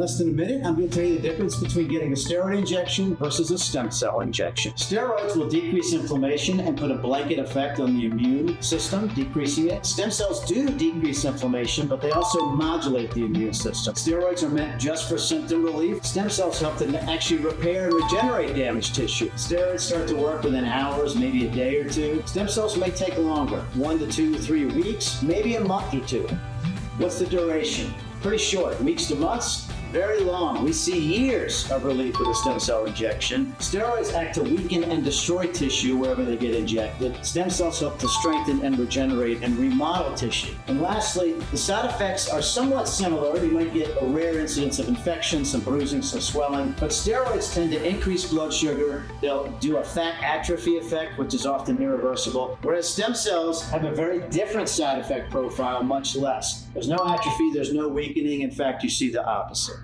less than a minute, I'm going to tell you the difference between getting a steroid injection versus a stem cell injection. Steroids will decrease inflammation and put a blanket effect on the immune system, decreasing it. Stem cells do decrease inflammation, but they also modulate the immune system. Steroids are meant just for symptom relief. Stem cells help to actually repair and regenerate damaged tissue. Steroids start to work within hours, maybe a day or two. Stem cells may take longer, 1 to 2 to 3 weeks, maybe a month or two. What's the duration? Pretty short, weeks to months. Very long. We see years of relief with a stem cell injection. Steroids act to weaken and destroy tissue wherever they get injected. Stem cells help to strengthen and regenerate and remodel tissue. And lastly, the side effects are somewhat similar. You might get a rare incidence of infection, some bruising, some swelling, but steroids tend to increase blood sugar. They'll do a fat atrophy effect, which is often irreversible, whereas stem cells have a very different side effect profile, much less. There's no atrophy, there's no weakening. In fact, you see the opposite.